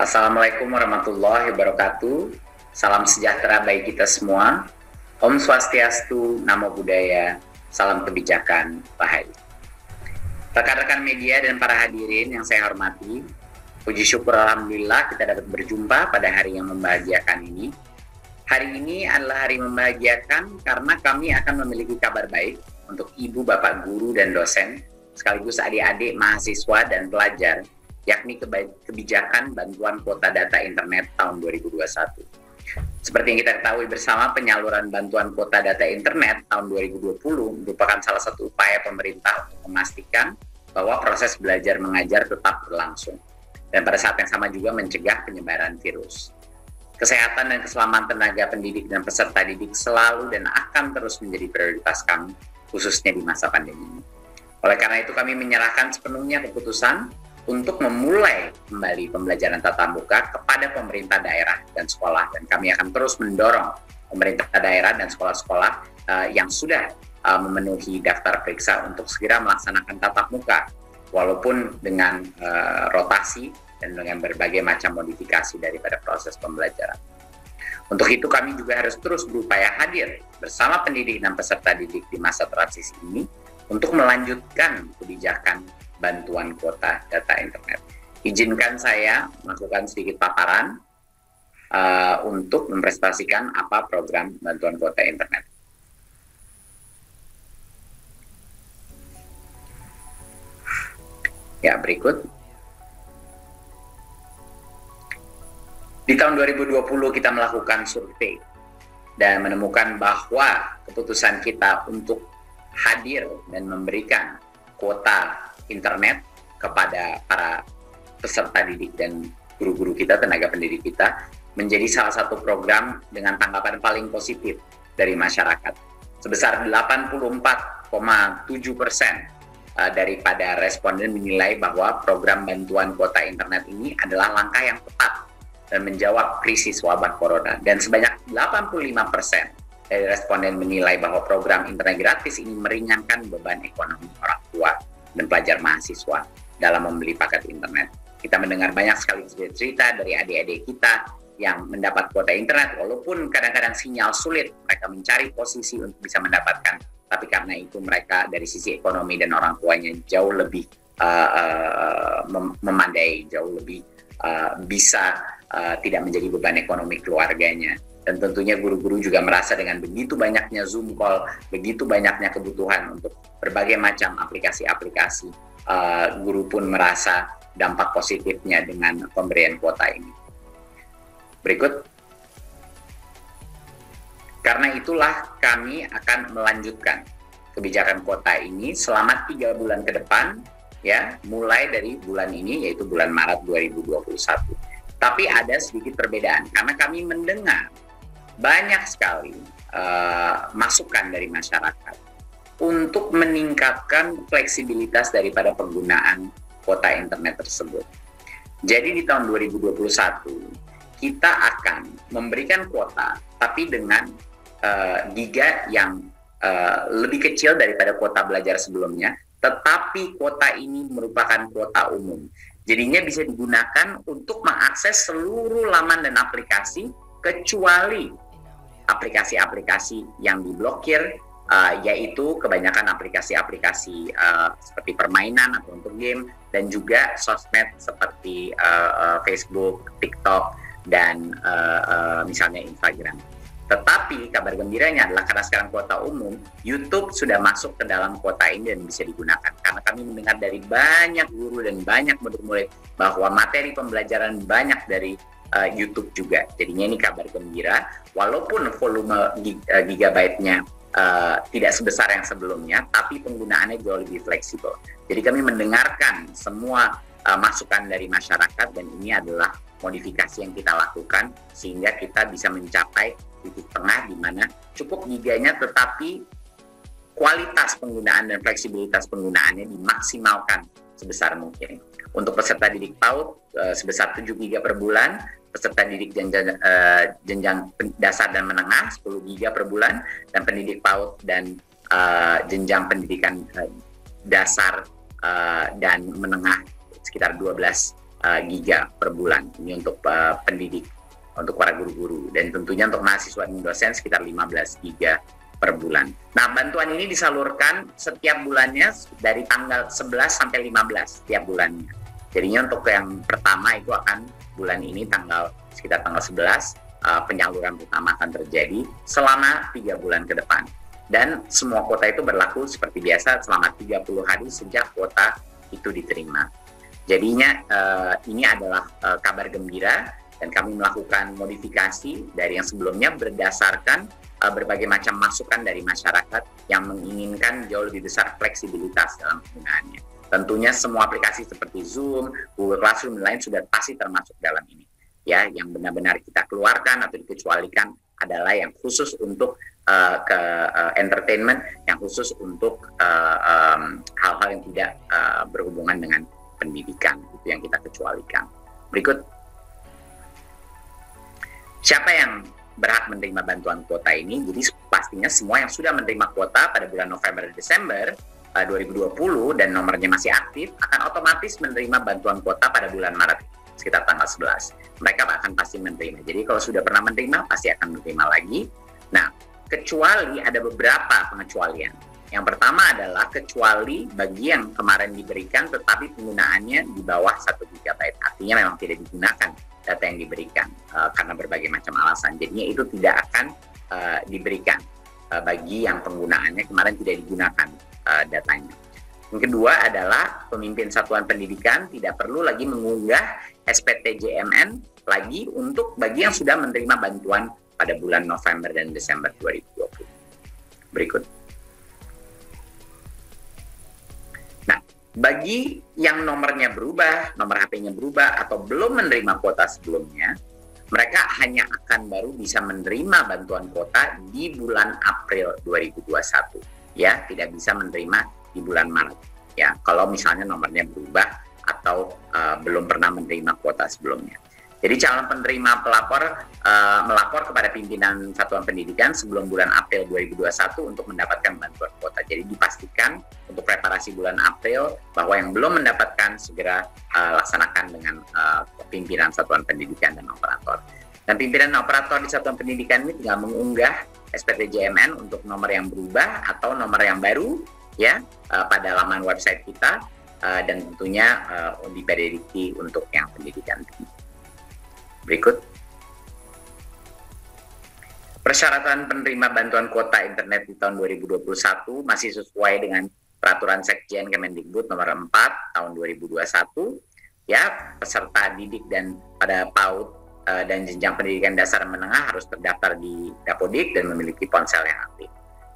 Assalamualaikum warahmatullahi wabarakatuh. Salam sejahtera bagi kita semua. Om Swastiastu, Namo Buddhaya, salam kebijakan, Rahayu. Rekan-rekan media dan para hadirin yang saya hormati, puji syukur Alhamdulillah kita dapat berjumpa pada hari yang membahagiakan ini. Hari ini adalah hari membahagiakan karena kami akan memiliki kabar baik untuk ibu, bapak, guru, dan dosen, sekaligus adik-adik, mahasiswa, dan pelajar, yakni kebijakan bantuan kuota data internet tahun 2021. Seperti yang kita ketahui bersama, penyaluran bantuan kuota data internet tahun 2020 merupakan salah satu upaya pemerintah untuk memastikan bahwa proses belajar mengajar tetap berlangsung, dan pada saat yang sama juga mencegah penyebaran virus. Kesehatan dan keselamatan tenaga pendidik dan peserta didik selalu dan akan terus menjadi prioritas kami, khususnya di masa pandemi ini. Oleh karena itu kami menyerahkan sepenuhnya keputusan untuk memulai kembali pembelajaran tatap muka kepada pemerintah daerah dan sekolah, dan kami akan terus mendorong pemerintah daerah dan sekolah-sekolah yang sudah memenuhi daftar periksa untuk segera melaksanakan tatap muka, walaupun dengan rotasi dan dengan berbagai macam modifikasi daripada proses pembelajaran. Untuk itu kami juga harus terus berupaya hadir bersama pendidik dan peserta didik di masa transisi ini untuk melanjutkan kebijakan bantuan kuota data internet. Izinkan saya melakukan sedikit paparan untuk mempresentasikan apa program bantuan kuota internet. Ya, berikut. Di tahun 2020 kita melakukan survei dan menemukan bahwa keputusan kita untuk hadir dan memberikan kuota internet kepada para peserta didik dan guru-guru kita, tenaga pendidik kita, menjadi salah satu program dengan tanggapan paling positif dari masyarakat. Sebesar 84,7% daripada responden menilai bahwa program bantuan kuota internet ini adalah langkah yang tepat dan menjawab krisis wabah corona. Dan sebanyak 85% dari responden menilai bahwa program internet gratis ini meringankan beban ekonomi orang tua dan pelajar mahasiswa dalam membeli paket internet. Kita mendengar banyak sekali cerita dari adik-adik kita yang mendapat kuota internet, walaupun kadang-kadang sinyal sulit, mereka mencari posisi untuk bisa mendapatkan, tapi karena itu mereka dari sisi ekonomi dan orang tuanya jauh lebih memandai, jauh lebih bisa tidak menjadi beban ekonomi keluarganya. Dan tentunya guru-guru juga merasa dengan begitu banyaknya Zoom call, begitu banyaknya kebutuhan untuk berbagai macam aplikasi-aplikasi, guru pun merasa dampak positifnya dengan pemberian kuota ini. Berikut. Karena itulah kami akan melanjutkan kebijakan kuota ini selama 3 bulan ke depan, ya, mulai dari bulan ini, yaitu bulan Maret 2021. Tapi ada sedikit perbedaan, karena kami mendengar banyak sekali masukan dari masyarakat untuk meningkatkan fleksibilitas daripada penggunaan kuota internet tersebut. Jadi di tahun 2021, kita akan memberikan kuota, tapi dengan giga yang lebih kecil daripada kuota belajar sebelumnya, tetapi kuota ini merupakan kuota umum. Jadinya bisa digunakan untuk mengakses seluruh laman dan aplikasi, kecuali aplikasi-aplikasi yang diblokir, yaitu kebanyakan aplikasi-aplikasi seperti permainan atau untuk game, dan juga sosmed seperti Facebook, TikTok, dan misalnya Instagram. Tetapi kabar gembiranya adalah karena sekarang kuota umum, YouTube sudah masuk ke dalam kuota ini dan bisa digunakan. Karena kami mendengar dari banyak guru dan banyak murid-murid bahwa materi pembelajaran banyak dari YouTube juga. Jadinya ini kabar gembira, walaupun volume gigabyte-nya tidak sebesar yang sebelumnya, tapi penggunaannya jauh lebih fleksibel. Jadi kami mendengarkan semua masukan dari masyarakat, dan ini adalah modifikasi yang kita lakukan sehingga kita bisa mencapai titik tengah di mana cukup giganya tetapi kualitas penggunaan dan fleksibilitas penggunaannya dimaksimalkan sebesar mungkin. Untuk peserta didik PAUD sebesar 7 giga per bulan, peserta didik jenjang dasar dan menengah 10 giga per bulan, dan pendidik PAUD dan jenjang pendidikan dasar dan menengah sekitar 12 giga per bulan. Ini untuk pendidik, untuk para guru-guru, dan tentunya untuk mahasiswa dan dosen sekitar 15 giga per bulan. Nah, bantuan ini disalurkan setiap bulannya dari tanggal 11 sampai 15 setiap bulannya. Jadinya untuk yang pertama itu akan bulan ini sekitar tanggal 11, penyaluran pertama akan terjadi selama 3 bulan ke depan. Dan semua kuota itu berlaku seperti biasa selama 30 hari sejak kuota itu diterima. Jadinya ini adalah kabar gembira, dan kami melakukan modifikasi dari yang sebelumnya berdasarkan berbagai macam masukan dari masyarakat yang menginginkan jauh lebih besar fleksibilitas dalam penggunaannya. Tentunya semua aplikasi seperti Zoom, Google Classroom, dan lain sudah pasti termasuk dalam ini. Ya, yang benar-benar kita keluarkan atau dikecualikan adalah yang khusus untuk entertainment, yang khusus untuk hal-hal yang tidak berhubungan dengan pendidikan, itu yang kita kecualikan. Berikut, siapa yang berhak menerima bantuan kuota ini? Jadi pastinya semua yang sudah menerima kuota pada bulan November dan Desember 2020 dan nomornya masih aktif akan otomatis menerima bantuan kuota pada bulan Maret sekitar tanggal 11. Mereka akan pasti menerima. Jadi kalau sudah pernah menerima, pasti akan menerima lagi. Nah, kecuali ada beberapa pengecualian. Yang pertama adalah kecuali bagi yang kemarin diberikan tetapi penggunaannya di bawah 1 GB. Artinya memang tidak digunakan data yang diberikan karena berbagai macam alasan. Jadinya itu tidak akan diberikan bagi yang penggunaannya kemarin tidak digunakan datanya. Yang kedua adalah pemimpin satuan pendidikan tidak perlu lagi mengunggah SPTJMN lagi untuk bagi yang sudah menerima bantuan pada bulan November dan Desember 2020. Berikut. Nah, bagi yang nomornya berubah, nomor HP-nya berubah, atau belum menerima kuota sebelumnya, mereka hanya akan baru bisa menerima bantuan kuota di bulan April 2021. Ya, tidak bisa menerima di bulan Maret. Ya, kalau misalnya nomornya berubah atau belum pernah menerima kuota sebelumnya. Jadi calon penerima pelapor melapor kepada pimpinan satuan pendidikan sebelum bulan April 2021 untuk mendapatkan bantuan kuota. Jadi dipastikan untuk preparasi bulan April bahwa yang belum mendapatkan segera laksanakan dengan pimpinan satuan pendidikan dan operator. Dan pimpinan operator di satuan pendidikan ini tinggal mengunggah SPTJMN untuk nomor yang berubah atau nomor yang baru ya pada laman website kita dan tentunya di PDDikti untuk yang pendidikan tinggi. Berikut. Persyaratan penerima bantuan kuota internet di tahun 2021 masih sesuai dengan Peraturan Sekjen Kemendikbud nomor 4 tahun 2021. Ya, peserta didik dan pada PAUD dan jenjang pendidikan dasar menengah harus terdaftar di Dapodik dan memiliki ponsel yang aktif.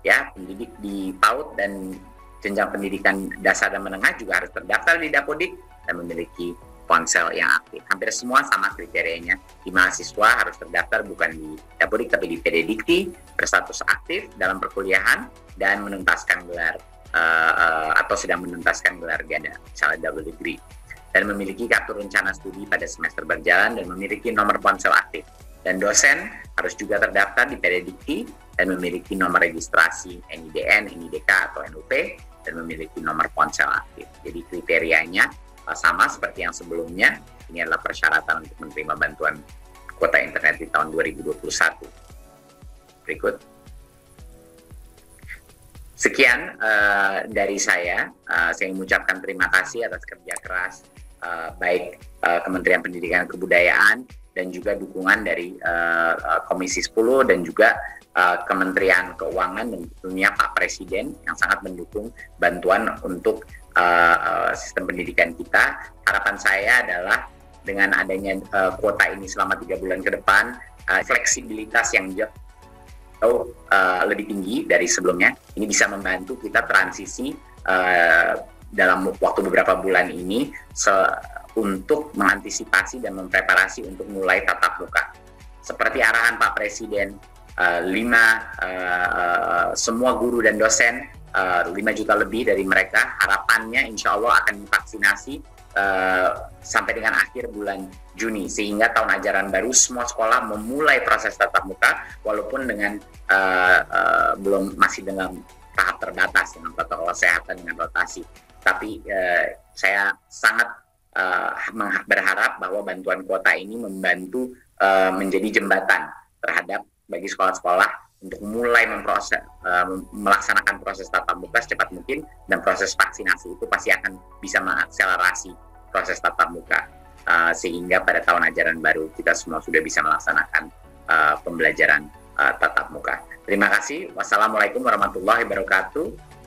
Ya, pendidik di PAUD dan jenjang pendidikan dasar dan menengah juga harus terdaftar di Dapodik dan memiliki ponsel yang aktif. Hampir semua sama kriterianya. Di mahasiswa harus terdaftar bukan di Dapodik tapi di PDDikti, berstatus aktif dalam perkuliahan dan menuntaskan gelar atau sedang menuntaskan gelar ganda, misalnya double degree, dan memiliki kartu rencana studi pada semester berjalan dan memiliki nomor ponsel aktif. Dan dosen harus juga terdaftar di PDDikti dan memiliki nomor registrasi NIDN, NIDK atau NUP dan memiliki nomor ponsel aktif. Jadi kriterianya sama seperti yang sebelumnya. Ini adalah persyaratan untuk menerima bantuan kuota internet di tahun 2021. Berikut. Sekian dari saya. Saya mengucapkan terima kasih atas kerja keras baik Kementerian Pendidikan dan Kebudayaan dan juga dukungan dari Komisi 10 dan juga Kementerian Keuangan dan tentunya Pak Presiden yang sangat mendukung bantuan untuk sistem pendidikan kita. Harapan saya adalah dengan adanya kuota ini selama 3 bulan ke depan, fleksibilitas yang jauh lebih tinggi dari sebelumnya, ini bisa membantu kita transisi dalam waktu beberapa bulan ini untuk mengantisipasi dan mempreparasi untuk mulai tatap muka. Seperti arahan Pak Presiden, semua guru dan dosen 5 juta lebih dari mereka harapannya insya Allah akan divaksinasi sampai dengan akhir bulan Juni, sehingga tahun ajaran baru semua sekolah memulai proses tatap muka walaupun dengan masih dengan tahap terbatas dengan protokol kesehatan dengan rotasi. Tapi saya sangat berharap bahwa bantuan kuota ini membantu menjadi jembatan terhadap bagi sekolah-sekolah untuk mulai melaksanakan proses tatap muka secepat mungkin, dan proses vaksinasi itu pasti akan bisa mengakselerasi proses tatap muka sehingga pada tahun ajaran baru kita semua sudah bisa melaksanakan pembelajaran tatap muka. Terima kasih. Wassalamualaikum warahmatullahi wabarakatuh.